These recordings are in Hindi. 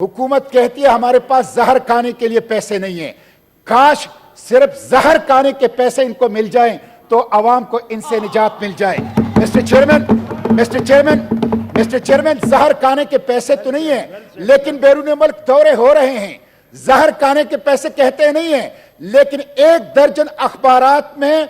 हुकूमत कहती है हमारे पास जहर खाने के लिए पैसे नहीं है। काश सिर्फ जहर खाने के पैसे इनको मिल जाएं तो अवाम को इनसे निजात मिल जाए। मिस्टर चेयरमैन, जहर खाने के पैसे तो नहीं है, लेकिन बैरून मुल्क दौरे हो रहे हैं। जहर खाने के पैसे कहते नहीं है, लेकिन 1 दर्जन अखबारात में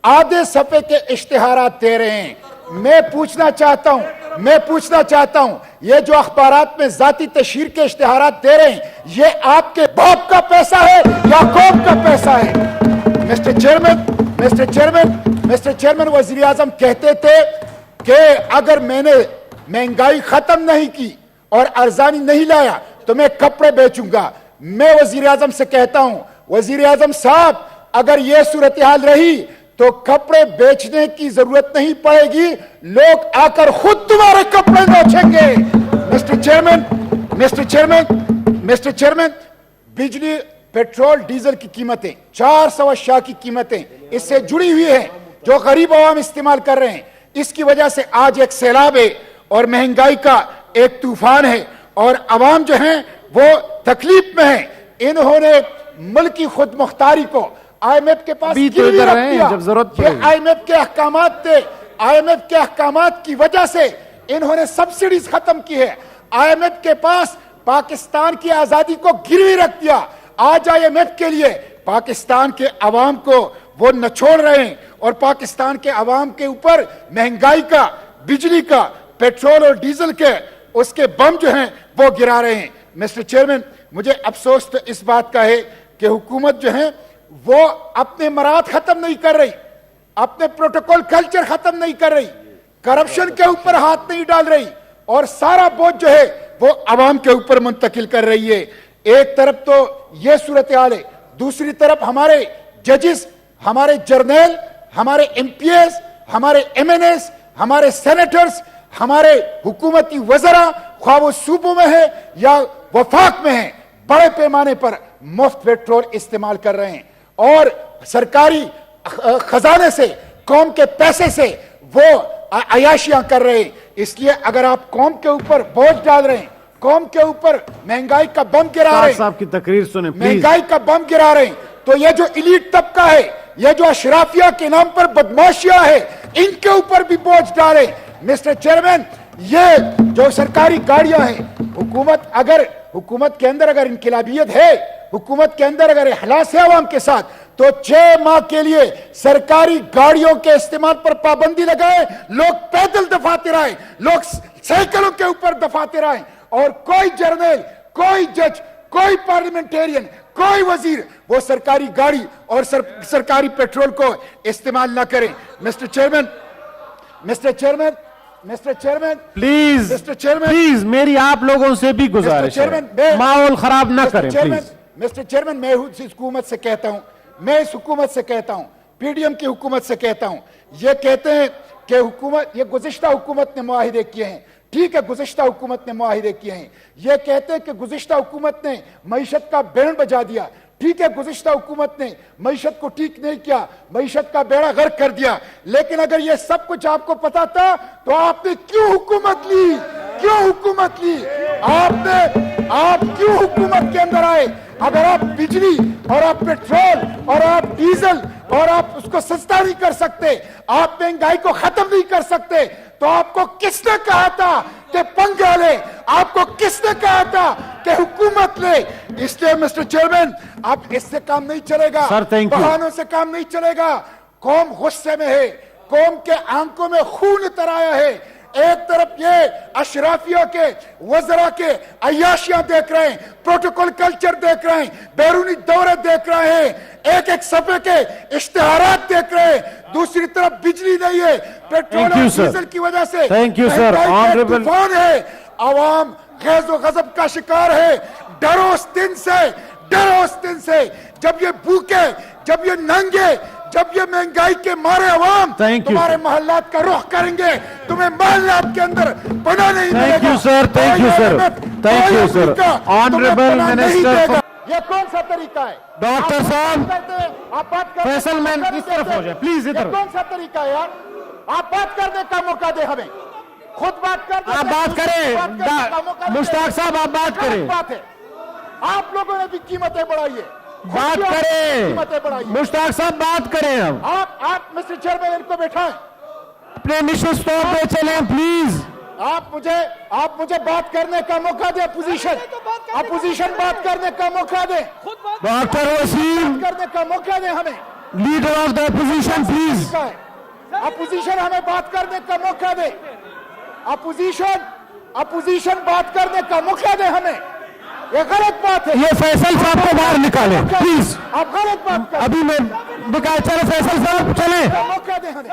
आधे सफे के इश्तिहारात दे रहे हैं। मैं पूछना चाहता हूं ये जो अखबारात में जाती तशहीर के इश्तिहारात दे रहे हैं, ये आपके बाप का पैसा है या कौम का पैसा है? मिस्टर चेयरमैन, वजीर आजम कहते थे कि अगर मैंने महंगाई खत्म नहीं की और अरजानी नहीं लाया तो मैं कपड़े बेचूंगा। मैं वजीर आजम से कहता हूं, वजीर आजम साहब, अगर यह सूरत हाल रही तो कपड़े बेचने की जरूरत नहीं पड़ेगी, लोग आकर खुद तुम्हारे कपड़े नोचेंगे। मिस्टर चेयरमैन, बिजली, पेट्रोल, डीजल की कीमतें 400 की कीमतें इससे जुड़ी हुई है जो गरीब आवाम इस्तेमाल कर रहे हैं। इसकी वजह से आज एक सैलाब है और महंगाई का एक तूफान है और आवाम जो है वो तकलीफ में है। इन्होंने मुल्क की खुद मुख्तारी को IMF के पास गिरवी रख दिया। जब जरूरत ये IMF के अहकामात थे। IMF के अहकामात की वजह से इन्होंने सब्सिडीज खत्म की है। IMF के पास पाकिस्तान की आजादी को गिरवी रख दिया। आज IMF के लिए पाकिस्तान के अवाम को वो नचोड़ रहे हैं और पाकिस्तान के अवाम के ऊपर महंगाई का, बिजली का, पेट्रोल और डीजल के उसके बम जो हैं वो गिरा रहे हैं। मिस्टर चेयरमैन, मुझे अफसोस तो इस बात का है कि हुकूमत जो है वो अपने मराद खत्म नहीं कर रही, अपने प्रोटोकॉल कल्चर खत्म नहीं कर रही, करप्शन के ऊपर हाथ नहीं डाल रही और सारा बोझ जो है वो अवाम के ऊपर मुंतकिल कर रही है। एक तरफ तो ये सूरत हाल है, दूसरी तरफ हमारे जजेस, हमारे जर्नल, हमारे MPs, MNs, हमारे सेनेटर्स, हमारे हुकूमती वज़रा, ख्वाह वो सूबों में है या वफाक में है, बड़े पैमाने पर मुफ्त पेट्रोल इस्तेमाल कर रहे हैं और सरकारी खजाने से, कौम के पैसे से वो अयाशियां कर रहे हैं। इसलिए अगर आप कौम के ऊपर बोझ डाल रहे हैं, कौम के ऊपर महंगाई का बम गिरा रहे हैं, साहब की तकरीर सुने, महंगाई का बम गिरा रहे हैं, तो ये जो इलीट तबका है, ये जो अशराफिया के नाम पर बदमाशियां है, इनके ऊपर भी बोझ डाले। मिस्टर चेयरमैन, ये जो सरकारी गाड़ियां हैं, हुकूमत के अंदर अगर इनकलाबियत है, हुकूमत के अंदर अगर इखलास है अवाम के साथ, तो 6 माह के लिए सरकारी गाड़ियों के इस्तेमाल पर पाबंदी लगाए, लोग पैदल दफातर आए, लोग साइकिलों के ऊपर दफातर आए और कोई जर्नल, कोई जज, कोई पार्लियामेंटेरियन, कोई वजीर वो सरकारी गाड़ी और सरकारी पेट्रोल को इस्तेमाल ना करें। मिस्टर चेयरमैन, प्लीज मेरी आप लोगों से भी गुजारिश है, माहौल खराब ना करें प्लीज। मिस्टर चेयरमैन, मैं इस हुकूमत से कहता हूं, PDM की हुकूमत से कहता हूं, ये कहते हैं कि ये गुज़िश्ता हुकूमत ने मुआहिदे किए हैं। ठीक है, गुज़िश्ता हुकूमत ने मुआहिदे किए हैं। ये कहते हैं कि गुज़िश्ता हुकूमत ने मईशत का बैंड बजा दिया। ठीक है, गुज़िश्ता हुकूमत ने मईशत को ठीक नहीं किया, मईशत का बेड़ा गर्क कर दिया, लेकिन अगर ये सब कुछ आपको पता था तो आपने क्यों हुकूमत ली? आप क्यों हुकूमत के अंदर आए? अगर आप बिजली और आप पेट्रोल और आप डीजल और आप उसको सस्ता नहीं कर सकते, आप महंगाई को खत्म नहीं कर सकते, तो आपको किसने कहा था कि पंगा ले? आपको किसने कहा था कि हुकूमत ले? इसलिए मिस्टर चेयरमैन, अब इससे काम नहीं चलेगा, बहानों से काम नहीं चलेगा। कौम गुस्से में है, कौम के आंखों में खून उतर आया है। एक तरफ ये अशराफिया के, वज़रा के अय्याशियां देख रहे हैं, प्रोटोकॉल कल्चर देख रहे हैं, बैरूनी दौरे देख रहे हैं, एक सफे के इश्तिहारात देख रहे हैं, दूसरी तरफ बिजली नहीं है, पेट्रोल और डीजल की वजह से तूफान है। आवाम गैज़ व गज़ब का शिकार है। डरो उस दिन से जब ये भूखे, जब ये नंगे, जब ये महंगाई के मारे अवाम तुम्हारे मोहल्लात का रुख करेंगे, तुम्हें मोहल्लात के अंदर बना नहीं मिलेगा। Thank you sir. Honourable minister, ये कौन सा तरीका है? डॉक्टर साहब, आप बात करते, फैसल मैन इस तरफ हो जाए प्लीज, इधर। कौन सा तरीका है यार? आप बात करने का मौका दे हमें। खुद बात कर, आप बात करें। मुश्ताक साहब आप बात करें। बात है, आप लोगों ने भी कीमतें बढ़ाई है, बात करें। कीमतें बढ़ाई है। मुश्ताक साहब बात करें। अब आप मिस्टर चेयरमैन इनको बैठाएं। अपने निश्चित स्टॉप पे चलें प्लीज। आप मुझे बात करने का मौका दे। अपोजिशन बात करने का मौका दे। डॉक्टर वसीम करने का मौका दे हमें। Leader of the opposition please. Opposition हमें बात करने का मौका दे। अपोजिशन बात करने का मौका दे हमें। ये गलत बात है। ये फैसल साहब को बाहर निकाले प्लीज। आप गलत बात कर। अभी मैं निकाल। चलो फैसल साहब चले। मौका दे हमें।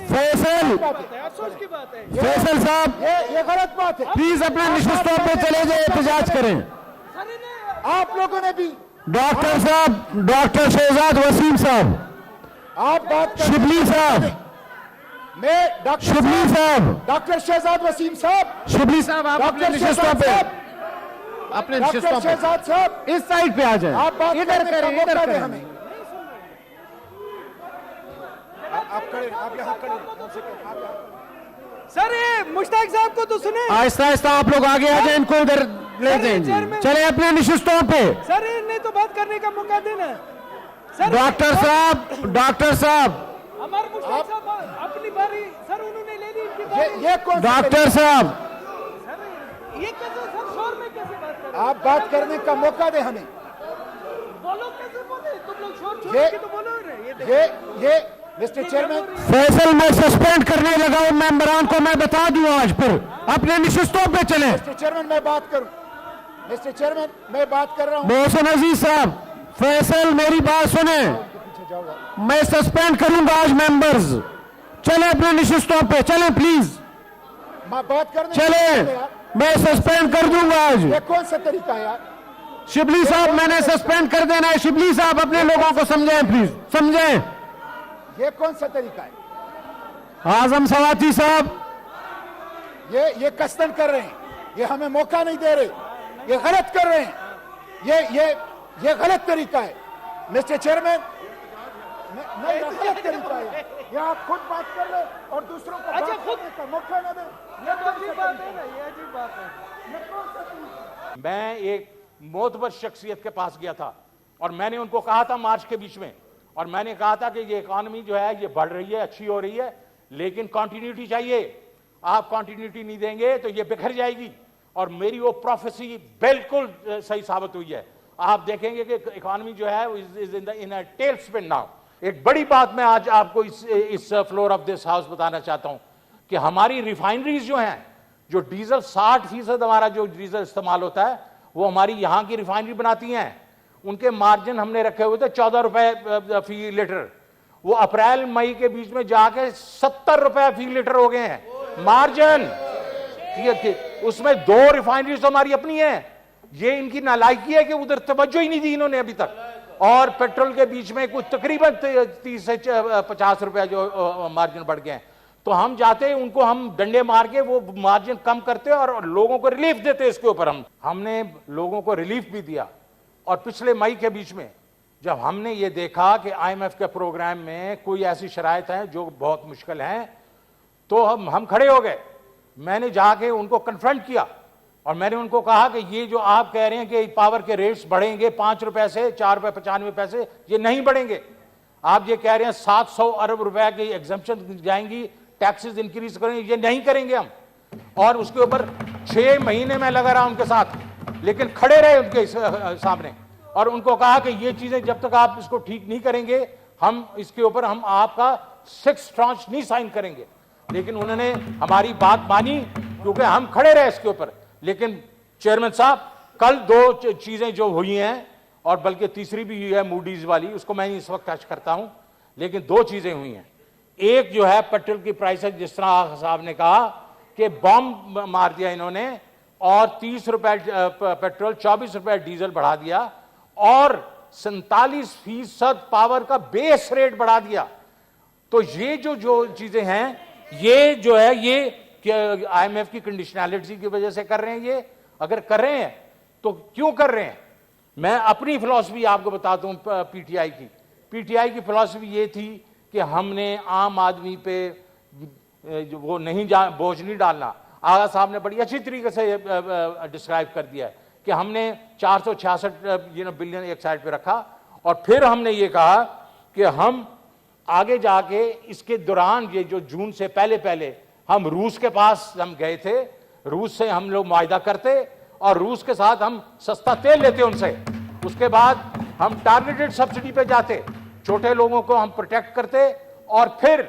फैसल फैसल साहब ये गलत बात है। प्लीज अपने निश्चित स्टॉप पे चले जाए, एहतजाज करें। आप लोगों ने भी। डॉक्टर साहब, डॉक्टर शहजाद वसीम साहब, आप बात कर। शिबली साहब, मैं डॉक्टर शिबली साहब, डॉक्टर शहजाद वसीम साहब, शिबली साहब आप अपने निश्चित स्टॉप पे, अपने निश्चित डॉक्टर स्टॉप पे शहजाद साहब इस साइड पे आ जाए। आप बात इधर करने का करें, मौका इधर दें करें। हमें। आप खड़े, आप यहाँ खड़े। सर ये मुश्ताक साहब को तो सुने। आहिस्ता आहिस्ता आप लोग आगे आ जाए, इनको इधर ले जाएंगे। चले अपने निश्चित स्टॉप पे। सर इन्हें तो बात करने का मौका देना। सर डॉक्टर साहब, डॉक्टर साहब, हमारे मुश्ताक साहब अपनी बारी सर उन्होंने ले ली इनकी बारी। ये कौन सा डॉक्टर साहब सर ये कैसे सर शोर में कैसे बात कर रहे आप बात करने का मौका दे हमें। बोलो कैसे बोले तुम लोग शोर छोड़ ये- के तो बोलो रहे। ये मिस्टर चेयरमैन, फैसल मैं सस्पेंड करने लगा हूं मेंबरान को, मैं बता दूं आज। फिर अपने निश्चित स्टॉप पे चले। मिस्टर चेयरमैन मैं बात करूं। मिस्टर चेयरमैन मैं बात कर रहा हूं। मोहसिन अजीज साहब, फैसल मेरी बात सुने, मैं सस्पेंड करूंगा आज मेंबर्स। चले अपने निश्चित स्टॉप पे चले प्लीज। मैं बात करने चले, मैं सस्पेंड कर दूंगा आज। ये कौन सा तरीका है यार? शिबली साहब मैंने सस्पेंड कर देना है। शिबली साहब अपने लोगों को समझाएं प्लीज, समझें। ये कौन सा तरीका है? आजम सवाती साहब, ये कस्तन कर रहे हैं। ये हमें मौका नहीं दे रहे। ये गलत कर रहे हैं। ये गलत तरीका है मिस्टर चेयरमैन। नहीं, गलत तरीका है। ये आप खुद बात कर रहे और दूसरों को अच्छा, बात खुद- करने का मौका न दें। ये तो अजीब बात है ना, ये अजीब बात है। ये कौन सा तरीका है? मैं एक मोतबर शख्सियत के पास गया था और मैंने उनको कहा था मार्च के बीच में, और मैंने कहा था कि ये इकॉनमी जो है ये बढ़ रही है, अच्छी हो रही है, लेकिन कंटिन्यूटी चाहिए। आप कंटिन्यूटी नहीं देंगे तो ये बिखर जाएगी। और मेरी वो प्रोफेसी बिल्कुल सही साबित हुई है। आप देखेंगे कि इकॉनमी जो है is in a tailspin now. एक बड़ी बात मैं आज आपको इस फ्लोर ऑफ दिस हाउस बताना चाहता हूं कि हमारी रिफाइनरीज जो हैं, जो डीजल 60% हमारा जो डीजल इस्तेमाल होता है वो हमारी यहां की रिफाइनरी बनाती हैं। उनके मार्जिन हमने रखे हुए थे 14 रुपए फी लीटर। वो अप्रैल मई के बीच में जाके 70 रुपए फी लीटर हो गए हैं मार्जिन। उसमें 2 रिफाइनरीज तो हमारी अपनी है। ये इनकी नालायकी है कि उधर तवज्जो ही नहीं दी इन्होंने अभी तक। और पेट्रोल के बीच में कुछ तकरीबन 30 से 50 रुपए जो मार्जिन बढ़ गए हैं। तो हम जाते हैं उनको, हम डंडे मार के वो मार्जिन कम करते हैं और लोगों को रिलीफ देते इसके ऊपर। हमने लोगों को रिलीफ भी दिया। और पिछले मई के बीच में जब हमने ये देखा कि आईएमएफ के प्रोग्राम में कोई ऐसी शराइत है जो बहुत मुश्किल हैं, तो हम खड़े हो गए। मैंने जाके उनको कन्फ्रंट किया और मैंने उनको कहा कि ये जो आप कह रहे हैं कि पावर के रेट्स बढ़ेंगे 5 रुपए से 4 रुपए 95 पैसे, ये नहीं बढ़ेंगे। आप ये कह रहे हैं 700 अरब रुपए की एग्जम्पशन जाएंगी, टैक्सेस इंक्रीज करेंगे, ये नहीं करेंगे हम। और उसके ऊपर 6 महीने में लगा रहा उनके साथ, लेकिन खड़े रहे उनके सामने और उनको कहा कि ये चीजें जब तक आप इसको ठीक नहीं करेंगे, हम इसके ऊपर हम आपका 6 ट्रांच नहीं साइन करेंगे। लेकिन उन्होंने हमारी बात मानी क्योंकि हम खड़े रहे इसके ऊपर। लेकिन चेयरमैन साहब, कल 2 चीजें जो हुई हैं, और बल्कि तीसरी भी हुई है मूडीज वाली, उसको मैं इस वक्त टच करता हूं, लेकिन 2 चीजें हुई हैं। एक जो है पेट्रोल की प्राइस, जिस तरह साहब ने कहा कि बॉम्ब मार दिया इन्होंने और 30 रुपए पेट्रोल 24 रुपए डीजल बढ़ा दिया और 47% पावर का बेस रेट बढ़ा दिया। तो ये जो चीजें हैं, ये जो है ये आईएमएफ की कंडीशनैलिटी की वजह से कर रहे हैं। ये अगर कर रहे हैं तो क्यों कर रहे हैं? मैं अपनी फिलॉसफी आपको बताता हूं। पीटीआई की फिलॉसफी ये थी कि हमने आम आदमी पे वो नहीं बोझ नहीं डालना। आगा साहब ने बड़ी अच्छी तरीके से डिस्क्राइब कर दिया है कि हमने 466 बिलियन एक साइड पे रखा और फिर हमने ये कहा कि हम आगे जाके इसके दौरान ये जो जून से पहले पहले हम रूस के पास हम गए थे, रूस से हम लोग मुआहिदा करते और रूस के साथ हम सस्ता तेल लेते उनसे, उसके बाद हम टारगेटेड सब्सिडी पे जाते, छोटे लोगों को हम प्रोटेक्ट करते और फिर